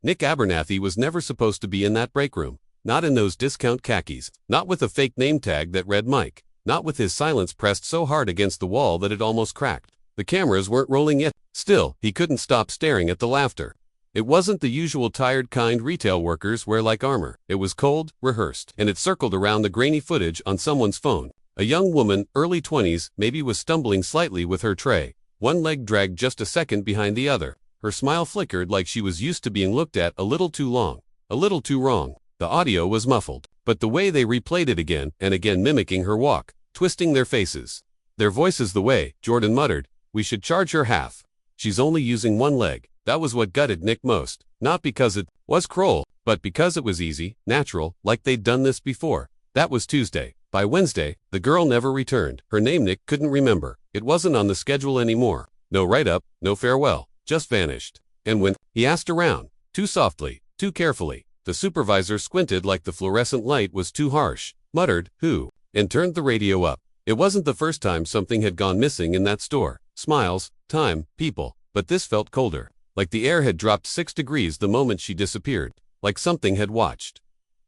Nick Abernathy was never supposed to be in that break room. Not in those discount khakis, not with a fake name tag that read Mike, not with his silence pressed so hard against the wall that it almost cracked. The cameras weren't rolling yet. Still, he couldn't stop staring at the laughter. It wasn't the usual tired kind retail workers wear like armor. It was cold, rehearsed, and it circled around the grainy footage on someone's phone. A young woman, early 20s, maybe, was stumbling slightly with her tray. One leg dragged just a second behind the other. Her smile flickered like she was used to being looked at a little too long, a little too wrong. The audio was muffled, but the way they replayed it again and again, mimicking her walk, twisting their faces, their voices, the way Jordan muttered, "We should charge her half. She's only using one leg." That was what gutted Nick most, not because it was cruel, but because it was easy, natural, like they'd done this before. That was Tuesday. By Wednesday, the girl never returned. Her name Nick couldn't remember. It wasn't on the schedule anymore. No write-up, no farewell, just vanished. And when he asked around, too softly, too carefully, the supervisor squinted like the fluorescent light was too harsh, muttered, "Who?" and turned the radio up. It wasn't the first time something had gone missing in that store. Smiles, time, people. But this felt colder. Like the air had dropped 6 degrees the moment she disappeared. Like something had watched.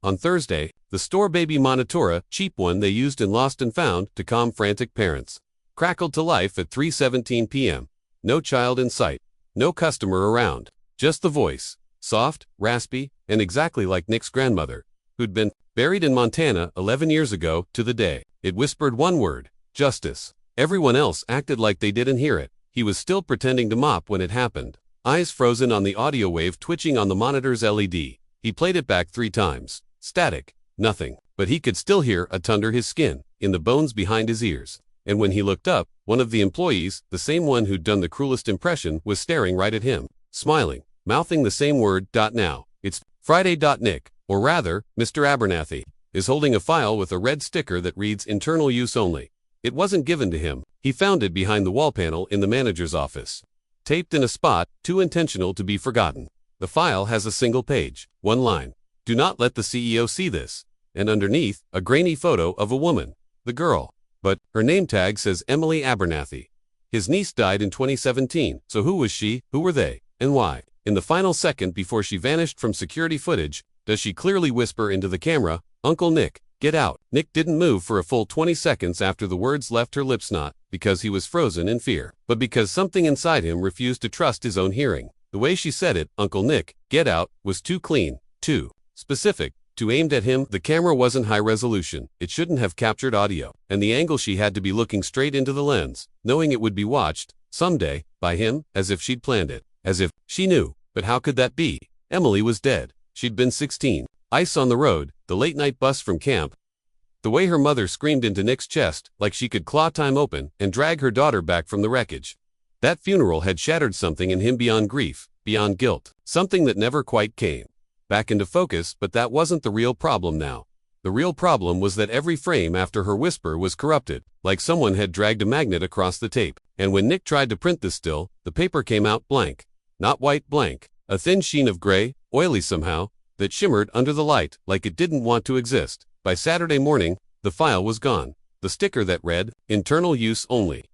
On Thursday, the store baby monitora, cheap one they used in Lost and Found to calm frantic parents, crackled to life at 3:17 p.m. No child in sight. No customer around. Just the voice. Soft, raspy, and exactly like Nick's grandmother, who'd been buried in Montana 11 years ago to the day. It whispered one word: justice. Everyone else acted like they didn't hear it. He was still pretending to mop when it happened. Eyes frozen on the audio wave twitching on the monitor's LED. He played it back 3 times. Static. Nothing. But he could still hear it under his skin, in the bones behind his ears. And when he looked up, one of the employees, the same one who'd done the cruelest impression, was staring right at him, smiling, mouthing the same word. Now, it's Friday. Nick, or rather, Mr. Abernathy, is holding a file with a red sticker that reads internal use only. It wasn't given to him. He found it behind the wall panel in the manager's office, taped in a spot too intentional to be forgotten. The file has a single page, one line. Do not let the CEO see this. And underneath, a grainy photo of a woman, the girl. But her name tag says Emily Abernathy. His niece died in 2017, so who was she, who were they, and why? In the final second before she vanished from security footage, does she clearly whisper into the camera, "Uncle Nick, get out." Nick didn't move for a full 20 seconds after the words left her lips, not because he was frozen in fear, but because something inside him refused to trust his own hearing. The way she said it, "Uncle Nick, get out," was too clean, too specific, too aimed at him. The camera wasn't high resolution. It shouldn't have captured audio. And the angle, she had to be looking straight into the lens, knowing it would be watched, someday, by him, as if she'd planned it. As if she knew. But how could that be? Emily was dead. She'd been 16. Ice on the road, the late-night bus from camp. The way her mother screamed into Nick's chest, like she could claw time open and drag her daughter back from the wreckage. That funeral had shattered something in him beyond grief, beyond guilt. Something that never quite came back into focus, but that wasn't the real problem now. The real problem was that every frame after her whisper was corrupted, like someone had dragged a magnet across the tape. And when Nick tried to print this still, the paper came out blank. Not white, blank. A thin sheen of gray, oily somehow, that shimmered under the light like it didn't want to exist. By Saturday morning, the file was gone. The sticker that read, "Internal use only,"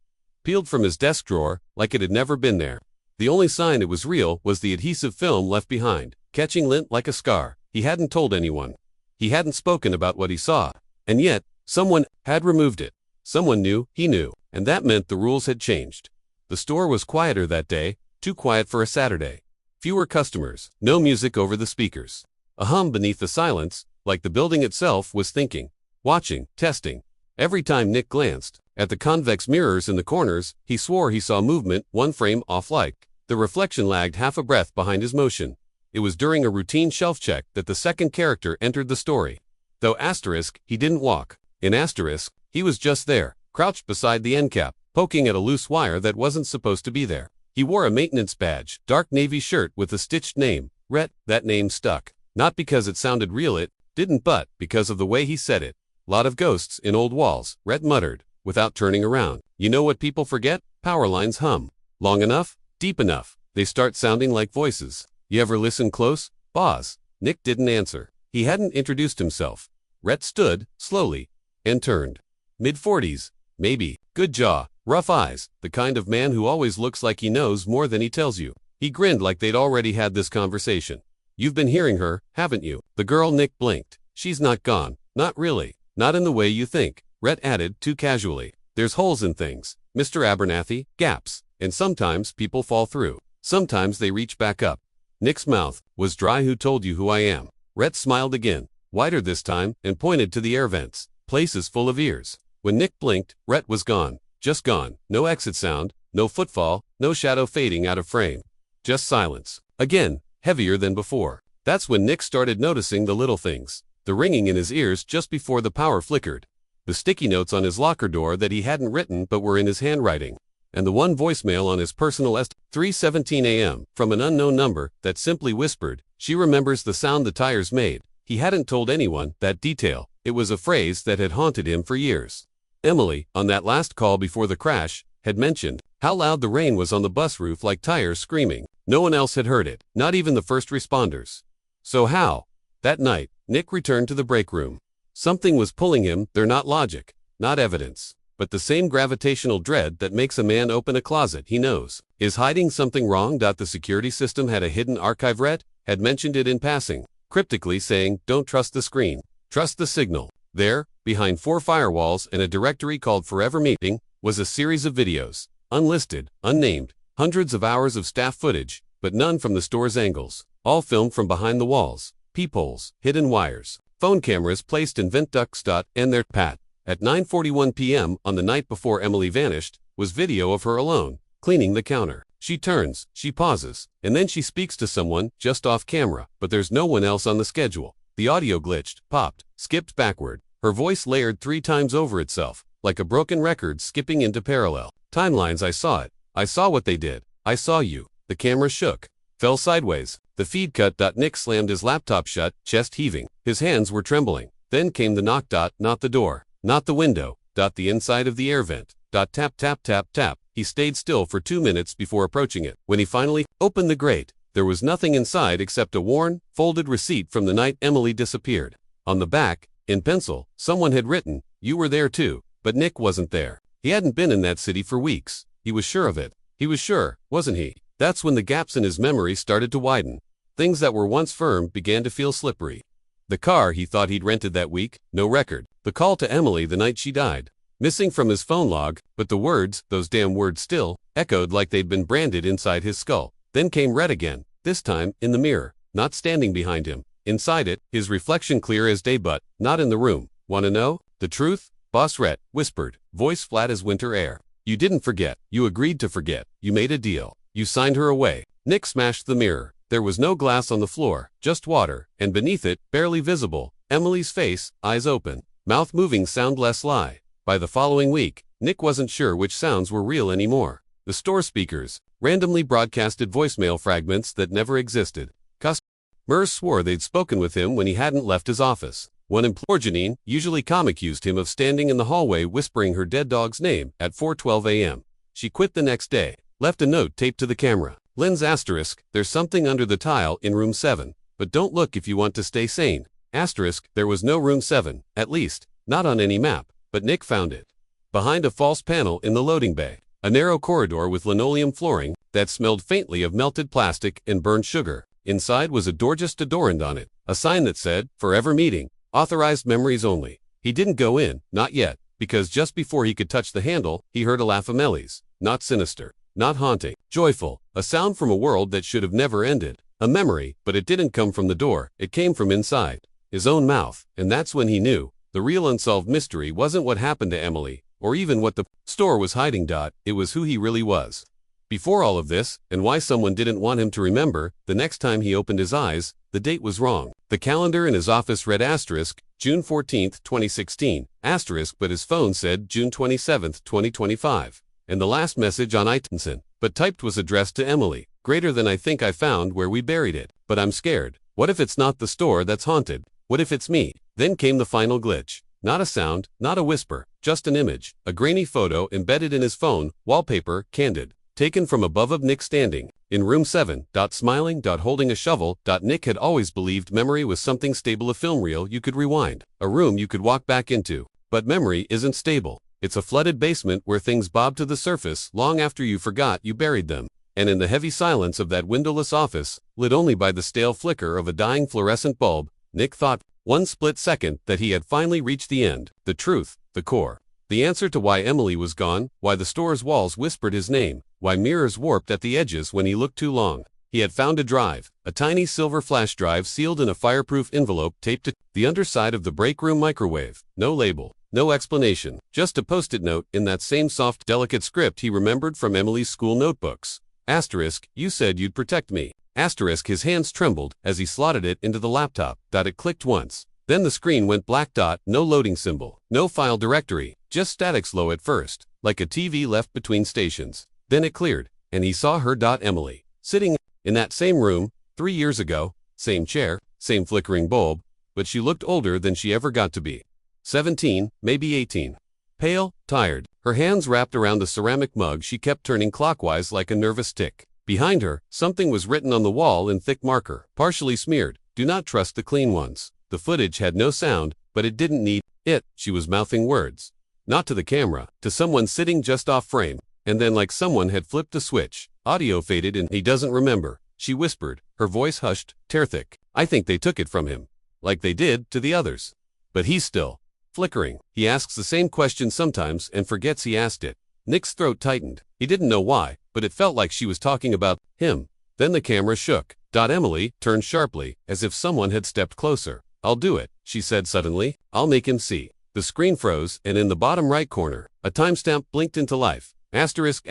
peeled from his desk drawer like it had never been there. The only sign it was real was the adhesive film left behind, catching lint like a scar. He hadn't told anyone. He hadn't spoken about what he saw. And yet, someone had removed it. Someone knew, he knew, and that meant the rules had changed. The store was quieter that day, too quiet for a Saturday. Fewer customers, no music over the speakers. A hum beneath the silence, like the building itself was thinking, watching, testing. Every time Nick glanced at the convex mirrors in the corners, he swore he saw movement, one frame off, like the reflection lagged half a breath behind his motion. It was during a routine shelf check that the second character entered the story. Though asterisk, he didn't walk. In asterisk, he was just there, crouched beside the end cap, poking at a loose wire that wasn't supposed to be there. He wore a maintenance badge, dark navy shirt with a stitched name, Rhett. That name stuck. Not because it sounded real, it didn't, but because of the way he said it. Lot of ghosts in old walls, Rhett muttered, without turning around. You know what people forget? Power lines hum. Long enough, deep enough, they start sounding like voices. You ever listen close? Boss. Nick didn't answer. He hadn't introduced himself. Rhett stood, slowly, and turned. Mid-40s, maybe, good jaw, rough eyes, the kind of man who always looks like he knows more than he tells you. He grinned like they'd already had this conversation. You've been hearing her, haven't you? The girl. Nick blinked. She's not gone. Not really. Not in the way you think, Rhett added too casually. There's holes in things, Mr. Abernathy, gaps, and sometimes people fall through. Sometimes they reach back up. Nick's mouth was dry. Who told you who I am? Rhett smiled again, wider this time, and pointed to the air vents, places full of ears. When Nick blinked, Rhett was gone. Just gone. No exit sound, no footfall, no shadow fading out of frame. Just silence. Again, heavier than before. That's when Nick started noticing the little things. The ringing in his ears just before the power flickered. The sticky notes on his locker door that he hadn't written but were in his handwriting. And the one voicemail on his personal 3:17 a.m. from an unknown number that simply whispered, "She remembers the sound the tires made." He hadn't told anyone that detail. It was a phrase that had haunted him for years. Emily, on that last call before the crash, had mentioned how loud the rain was on the bus roof, like tires screaming. No one else had heard it, not even the first responders. So how? That night, Nick returned to the break room. Something was pulling him there, not logic, not evidence, but the same gravitational dread that makes a man open a closet he knows is hiding something wrong. The security system had a hidden archive. Rhett had mentioned it in passing, cryptically saying, "Don't trust the screen, trust the signal." There, behind 4 firewalls and a directory called Forever Meeting, was a series of videos, unlisted, unnamed, hundreds of hours of staff footage, but none from the store's angles, all filmed from behind the walls, peepholes, hidden wires, phone cameras placed in vent ducts. And their pat. At 9:41 p.m. on the night before Emily vanished, was video of her alone, cleaning the counter. She turns, she pauses, and then she speaks to someone just off camera, but there's no one else on the schedule. The audio glitched, popped, skipped backward. Her voice layered 3 times over itself, like a broken record skipping into parallel timelines. I saw it. I saw what they did. I saw you. The camera shook, fell sideways. The feed cut. Nick slammed his laptop shut, chest heaving. His hands were trembling. Then came the knock. Not the door, not the window. The inside of the air vent. Tap, tap, tap, tap. He stayed still for 2 minutes before approaching it. When he finally opened the grate, there was nothing inside except a worn, folded receipt from the night Emily disappeared. On the back, in pencil, someone had written, "You were there too." But Nick wasn't there. He hadn't been in that city for weeks. He was sure of it. He was sure, wasn't he? That's when the gaps in his memory started to widen. Things that were once firm began to feel slippery. The car he thought he'd rented that week, no record. The call to Emily the night she died, missing from his phone log, but the words, those damn words still, echoed like they'd been branded inside his skull. Then came Rhett again, this time in the mirror, not standing behind him. Inside it, his reflection clear as day, but not in the room. "Wanna know the truth?" Boss Rhett whispered, voice flat as winter air. "You didn't forget. You agreed to forget. You made a deal. You signed her away." Nick smashed the mirror. There was no glass on the floor, just water, and beneath it, barely visible, Emily's face, eyes open, mouth moving, sound less lie. By the following week, Nick wasn't sure which sounds were real anymore. The store speakers randomly broadcasted voicemail fragments that never existed. Customers swore they'd spoken with him when he hadn't left his office. One employee, Janine, usually calm, accused him of standing in the hallway whispering her dead dog's name at 4:12 a.m. She quit the next day, left a note taped to the camera. Lynn's asterisk, "There's something under the tile in room 7, but don't look if you want to stay sane." Asterisk, there was no room 7, at least, not on any map, but Nick found it. Behind a false panel in the loading bay, a narrow corridor with linoleum flooring that smelled faintly of melted plastic and burned sugar. Inside was a door, just a door, and on it, a sign that said, "Forever Meeting, authorized memories only." He didn't go in, not yet, because just before he could touch the handle, he heard a laugh. Emily's, not sinister, not haunting, joyful, a sound from a world that should have never ended. A memory, but it didn't come from the door, it came from inside his own mouth. And that's when he knew the real unsolved mystery wasn't what happened to Emily, or even what the store was hiding. It was who he really was. Before all of this, and why someone didn't want him to remember, the next time he opened his eyes, the date was wrong. The calendar in his office read asterisk, June 14th, 2016, asterisk, but his phone said June 27th, 2025. And the last message on iTunes, but typed, was addressed to Emily. "Greater than I think I found where we buried it. But I'm scared. What if it's not the store that's haunted? What if it's me?" Then came the final glitch. Not a sound, not a whisper, just an image, a grainy photo embedded in his phone, wallpaper, candid. Taken from above of Nick standing in room 7, smiling, holding a shovel. Nick had always believed memory was something stable, a film reel you could rewind, a room you could walk back into. But memory isn't stable. It's a flooded basement where things bob to the surface long after you forgot you buried them. And in the heavy silence of that windowless office, lit only by the stale flicker of a dying fluorescent bulb, Nick thought, one split second, that he had finally reached the end, the truth, the core. The answer to why Emily was gone, why the store's walls whispered his name, why mirrors warped at the edges when he looked too long. He had found a drive, a tiny silver flash drive sealed in a fireproof envelope taped to the underside of the break room microwave. No label, no explanation, just a post-it note in that same soft, delicate script he remembered from Emily's school notebooks. Asterisk, you said you'd protect me. Asterisk, his hands trembled as he slotted it into the laptop. It clicked once. Then the screen went black. No loading symbol, no file directory, just static, slow at first, like a TV left between stations. Then it cleared, and he saw her. Emily, sitting in that same room, 3 years ago, same chair, same flickering bulb, but she looked older than she ever got to be. 17, maybe 18. Pale, tired, her hands wrapped around the ceramic mug she kept turning clockwise like a nervous tick. Behind her, something was written on the wall in thick marker, partially smeared. Do not trust the clean ones. The footage had no sound, but it didn't need it. She was mouthing words. Not to the camera, to someone sitting just off frame. And then, like someone had flipped a switch, audio faded and he doesn't remember. She whispered, her voice hushed, tear thick. I think they took it from him. Like they did to the others. But he's still flickering. He asks the same question sometimes and forgets he asked it. Nick's throat tightened. He didn't know why, but it felt like she was talking about him. Then the camera shook. Emily turned sharply, as if someone had stepped closer. I'll do it, she said suddenly. I'll make him see. The screen froze, and in the bottom right corner, a timestamp blinked into life. Asterisk,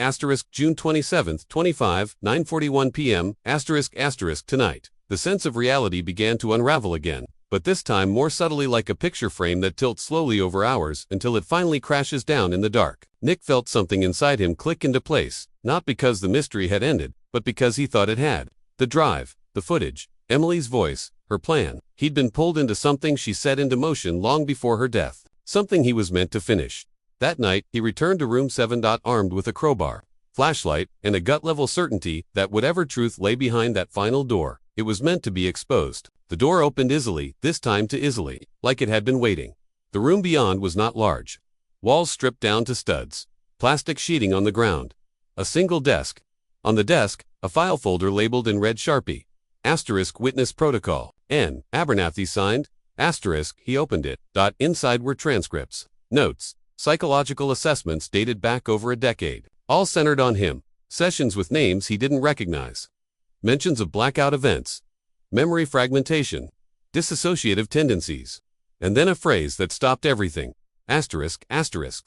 June 27th, 9:41 p.m. Asterisk, tonight. The sense of reality began to unravel again, but this time more subtly, like a picture frame that tilts slowly over hours until it finally crashes down in the dark. Nick felt something inside him click into place, not because the mystery had ended, but because he thought it had. The drive, the footage, Emily's voice, her plan. He'd been pulled into something she set into motion long before her death, something he was meant to finish. That night, he returned to room 7. Armed with a crowbar, flashlight, and a gut-level certainty that whatever truth lay behind that final door, it was meant to be exposed. The door opened easily, this time too easily, like it had been waiting. The room beyond was not large. Walls stripped down to studs. Plastic sheeting on the ground. A single desk. On the desk, a file folder labeled in red Sharpie. Asterisk, witness protocol. N. Abernathy signed. Asterisk, he opened it. Inside were transcripts, notes, psychological assessments dated back over a decade, all centered on him. Sessions with names he didn't recognize. Mentions of blackout events. Memory fragmentation. Dissociative tendencies. And then a phrase that stopped everything. Asterisk,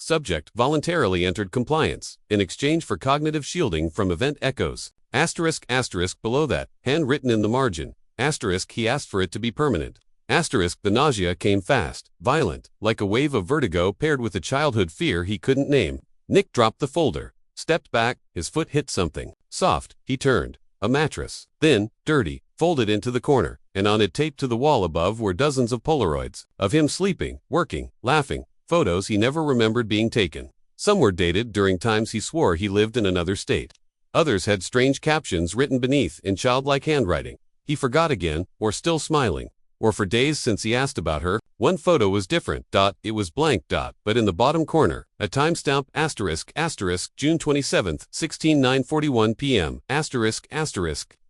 subject voluntarily entered compliance in exchange for cognitive shielding from event echoes. Asterisk, below that, handwritten in the margin. Asterisk, he asked for it to be permanent. Asterisk, the nausea came fast, violent, like a wave of vertigo paired with a childhood fear he couldn't name. Nick dropped the folder, stepped back, his foot hit something. Soft, he turned. A mattress. Thin, dirty, folded into the corner, and on it taped to the wall above were dozens of Polaroids, of him sleeping, working, laughing, photos he never remembered being taken. Some were dated during times he swore he lived in another state. Others had strange captions written beneath in childlike handwriting. He forgot again, or still smiling. Or for days since he asked about her. One photo was different. It was blank. But in the bottom corner, a timestamp. Asterisk, June 27th, 9:41 p.m. Asterisk,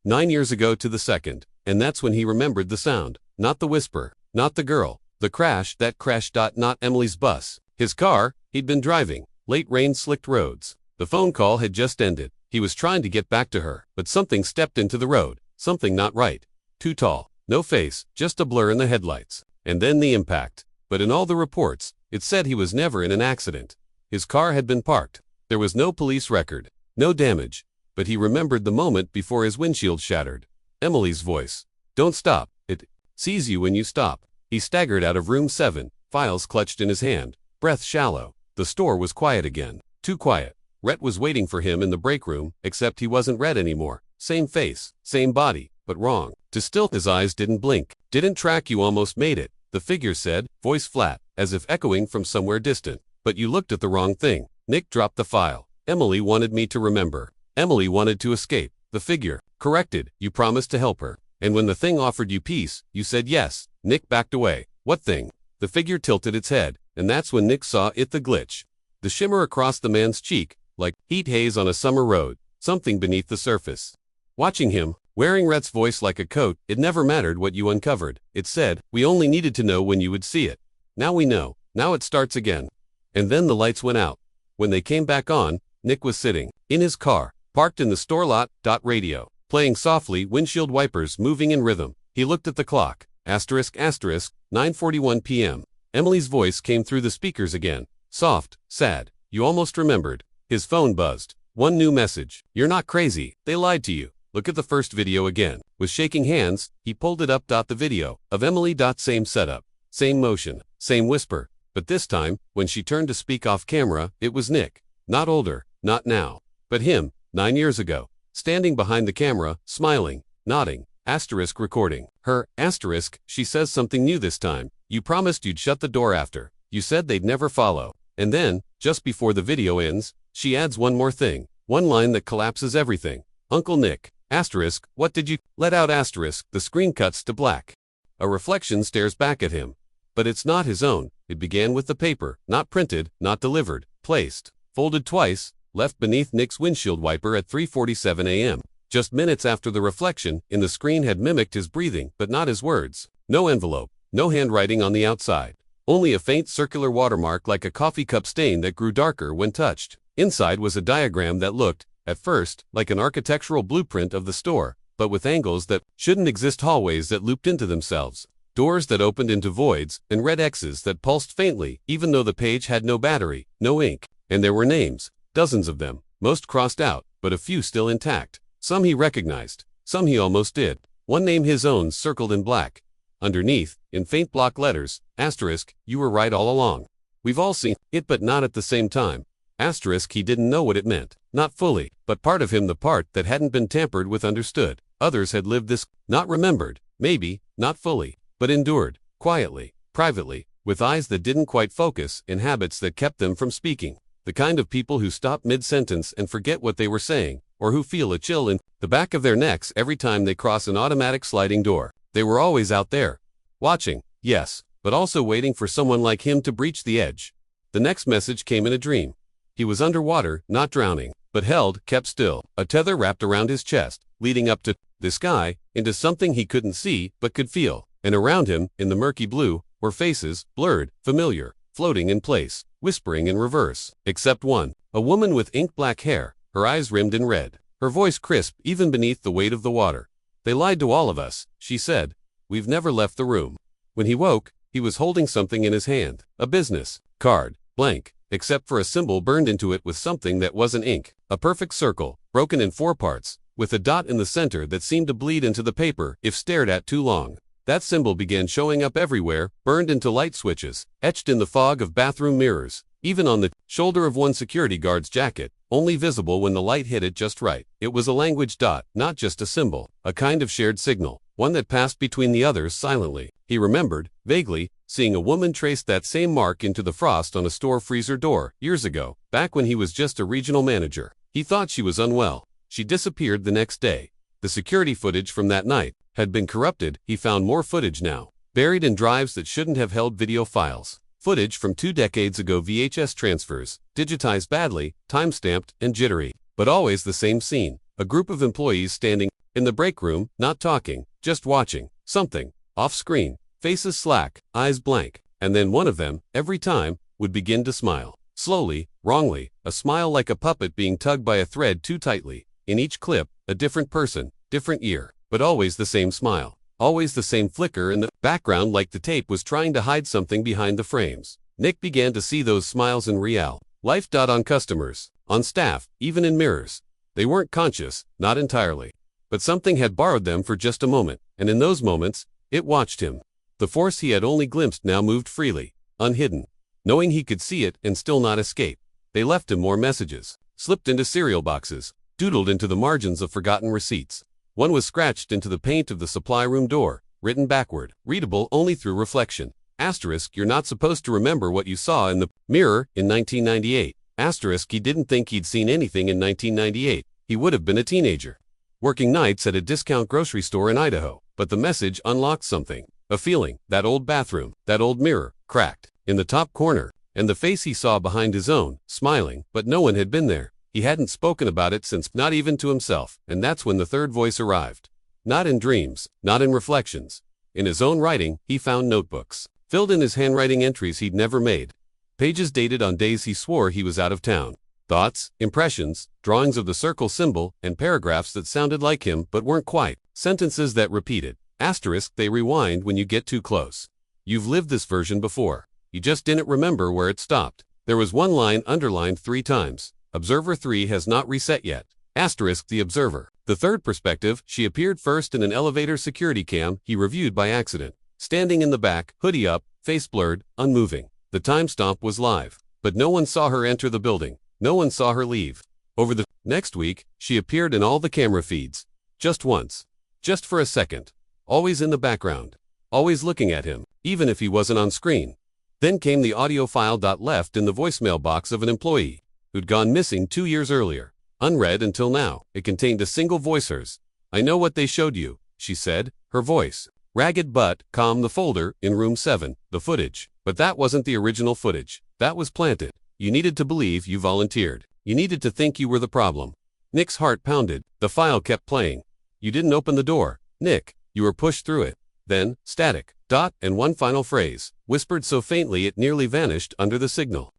9 years ago to the second. And that's when he remembered the sound. Not the whisper. Not the girl. The crash. That crash. Not Emily's bus. His car. He'd been driving. Late rain slicked roads. The phone call had just ended. He was trying to get back to her, but something stepped into the road. Something not right. Too tall. No face, just a blur in the headlights. And then the impact. But in all the reports, it said he was never in an accident. His car had been parked. There was no police record. No damage. But he remembered the moment before his windshield shattered. Emily's voice. Don't stop. It sees you when you stop. He staggered out of room 7, files clutched in his hand, breath shallow. The store was quiet again. Too quiet. Rhett was waiting for him in the break room, except he wasn't Rhett anymore. Same face, same body, but wrong. To still, his eyes didn't blink. Didn't track. You almost made it, the figure said, voice flat, as if echoing from somewhere distant. But you looked at the wrong thing. Nick dropped the file. Emily wanted me to remember. Emily wanted to escape. The figure corrected. You promised to help her. And when the thing offered you peace, you said yes. Nick backed away. What thing? The figure tilted its head, and that's when Nick saw it, the glitch. The shimmer across the man's cheek, like heat haze on a summer road. something beneath the surface. Watching him, wearing Rhett's voice like a coat, it never mattered what you uncovered. It said, we only needed to know when you would see it. Now we know. Now it starts again. And then the lights went out. When they came back on, Nick was sitting in his car, parked in the store lot. Radio, playing softly, windshield wipers moving in rhythm. He looked at the clock. Asterisk, asterisk, 9:41 p.m. Emily's voice came through the speakers again. Soft, sad. You almost remembered. His phone buzzed. One new message. You're not crazy. They lied to you. Look at the first video again. With shaking hands, he pulled it up. The video of Emily. Same setup, same motion, same whisper. But this time, when she turned to speak off camera, it was Nick. Not older, not now, but him, 9 years ago. Standing behind the camera, smiling, nodding. Asterisk recording. Her, asterisk, she says something new this time. You promised you'd shut the door after. You said they'd never follow. And then, just before the video ends, she adds one more thing. One line that collapses everything. Uncle Nick. Asterisk, what did you let out? Asterisk, the screen cuts to black. A reflection stares back at him. But it's not his own. It began with the paper, not printed, not delivered, placed, folded twice, left beneath Nick's windshield wiper at 3:47 a.m. Just minutes after the reflection in the screen had mimicked his breathing, but not his words. No envelope, no handwriting on the outside. Only a faint circular watermark like a coffee cup stain that grew darker when touched. Inside was a diagram that looked, at first, like an architectural blueprint of the store, but with angles that shouldn't exist, hallways that looped into themselves, doors that opened into voids, and red X's that pulsed faintly, even though the page had no battery, no ink. And there were names, dozens of them, most crossed out, but a few still intact. Some he recognized, some he almost did. One name, his own, circled in black. Underneath, in faint block letters, asterisk, you were right all along. We've all seen it, but not at the same time. Asterisk, he didn't know what it meant. Not fully, but part of him, the part that hadn't been tampered with, understood. Others had lived this, not remembered, maybe, not fully, but endured, quietly, privately, with eyes that didn't quite focus, and habits that kept them from speaking. The kind of people who stop mid-sentence and forget what they were saying, or who feel a chill in the back of their necks every time they cross an automatic sliding door. They were always out there. Watching, yes, but also waiting for someone like him to breach the edge. The next message came in a dream. He was underwater, not drowning, but held, kept still, a tether wrapped around his chest, leading up to the sky, into something he couldn't see, but could feel. And around him, in the murky blue, were faces, blurred, familiar, floating in place, whispering in reverse. Except one, a woman with ink-black hair, her eyes rimmed in red, her voice crisp even beneath the weight of the water. They lied to all of us, she said. We've never left the room. When he woke, he was holding something in his hand, a business card, blank, except for a symbol burned into it with something that wasn't ink, a perfect circle, broken in 4 parts, with a dot in the center that seemed to bleed into the paper if stared at too long. That symbol began showing up everywhere, burned into light switches, etched in the fog of bathroom mirrors, even on the shoulder of one security guard's jacket, only visible when the light hit it just right. It was a language dot, not just a symbol, a kind of shared signal, one that passed between the others silently. He remembered, vaguely, seeing a woman trace that same mark into the frost on a store freezer door, years ago, back when he was just a regional manager. He thought she was unwell. She disappeared the next day. The security footage from that night had been corrupted. He found more footage now, buried in drives that shouldn't have held video files. Footage from 2 decades ago, VHS transfers, digitized badly, time-stamped, and jittery. But always the same scene. A group of employees standing in the break room, not talking, just watching something, off-screen, faces slack, eyes blank. And then one of them, every time, would begin to smile. Slowly, wrongly, a smile like a puppet being tugged by a thread too tightly. In each clip, a different person, different year, but always the same smile. Always the same flicker in the background, like the tape was trying to hide something behind the frames. Nick began to see those smiles in real life. On customers, on staff, even in mirrors. They weren't conscious, not entirely. But something had borrowed them for just a moment, and in those moments, it watched him. The force he had only glimpsed now moved freely, unhidden, knowing he could see it and still not escape. They left him more messages, slipped into cereal boxes, doodled into the margins of forgotten receipts. One was scratched into the paint of the supply room door, written backward, readable only through reflection. Asterisk, you're not supposed to remember what you saw in the mirror in 1998. Asterisk, he didn't think he'd seen anything in 1998. He would have been a teenager, working nights at a discount grocery store in Idaho. But the message unlocked something. A feeling, that old bathroom, that old mirror, cracked, in the top corner, and the face he saw behind his own, smiling, but no one had been there. He hadn't spoken about it since, not even to himself, and that's when the third voice arrived. Not in dreams, not in reflections. In his own writing, he found notebooks, filled in his handwriting entries he'd never made. Pages dated on days he swore he was out of town. Thoughts, impressions, drawings of the circle symbol, and paragraphs that sounded like him but weren't quite. Sentences that repeated. Asterisk, they rewind when you get too close. You've lived this version before. You just didn't remember where it stopped. There was one line underlined 3 times. Observer 3 has not reset yet. Asterisk, the observer. The third perspective, she appeared first in an elevator security cam he reviewed by accident. Standing in the back, hoodie up, face blurred, unmoving. The time stamp was live. But no one saw her enter the building. No one saw her leave. Over the next week, she appeared in all the camera feeds. Just once. Just for a second. Always in the background. Always looking at him, even if he wasn't on screen. Then came the audio file left in the voicemail box of an employee who'd gone missing 2 years earlier. Unread until now, it contained a single voice. Hers. I know what they showed you, she said, her voice ragged but calm. The folder in room 7, the footage. But that wasn't the original footage. That was planted. You needed to believe you volunteered. You needed to think you were the problem. Nick's heart pounded. The file kept playing. You didn't open the door, Nick. You were pushed through it. Then, static, and one final phrase, whispered so faintly it nearly vanished under the signal.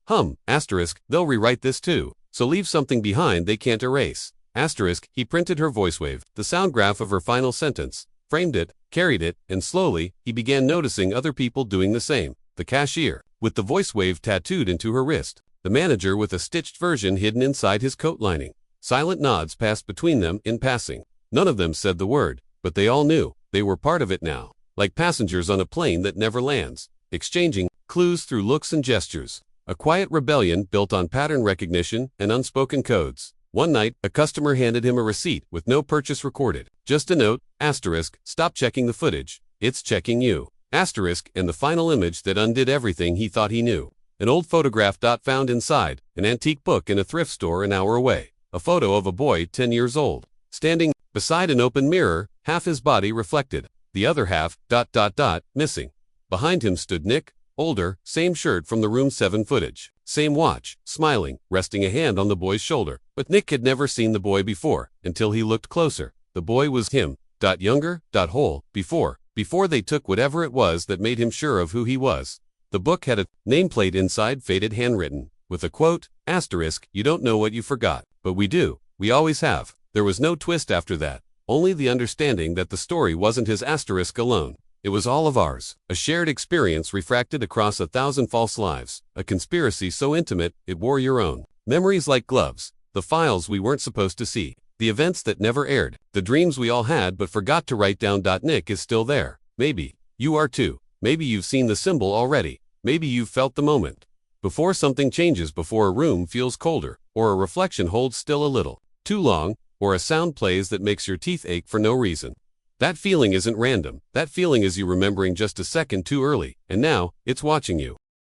Asterisk, they'll rewrite this too. So leave something behind they can't erase. Asterisk, he printed her voice wave, the sound graph of her final sentence, framed it, carried it, and slowly, he began noticing other people doing the same. The cashier, with the voice wave tattooed into her wrist. The manager with a stitched version hidden inside his coat lining. Silent nods passed between them in passing. None of them said the word, but they all knew. They were part of it now, like passengers on a plane that never lands, exchanging clues through looks and gestures. A quiet rebellion built on pattern recognition and unspoken codes. One night, a customer handed him a receipt with no purchase recorded. Just a note, asterisk, stop checking the footage. It's checking you. Asterisk, and the final image that undid everything he thought he knew. An old photograph found inside an antique book in a thrift store an hour away. A photo of a boy 10 years old, standing beside an open mirror, half his body reflected, the other half, missing. Behind him stood Nick, older, same shirt from the room 7 footage, same watch, smiling, resting a hand on the boy's shoulder. But Nick had never seen the boy before, until he looked closer. The boy was him, younger, whole, before they took whatever it was that made him sure of who he was. The book had a nameplate inside, faded handwritten, with a quote, asterisk, you don't know what you forgot, but we do, we always have. There was no twist after that, only the understanding that the story wasn't his asterisk alone. It was all of ours, a shared experience refracted across 1,000 false lives, a conspiracy so intimate it wore your own. Memories like gloves, the files we weren't supposed to see, the events that never aired, the dreams we all had but forgot to write down. Nick is still there. Maybe you are too. Maybe you've seen the symbol already. Maybe you've felt the moment. Before something changes, before a room feels colder, or a reflection holds still a little too long, or a sound plays that makes your teeth ache for no reason. That feeling isn't random. That feeling is you remembering just a second too early, and now, it's watching you.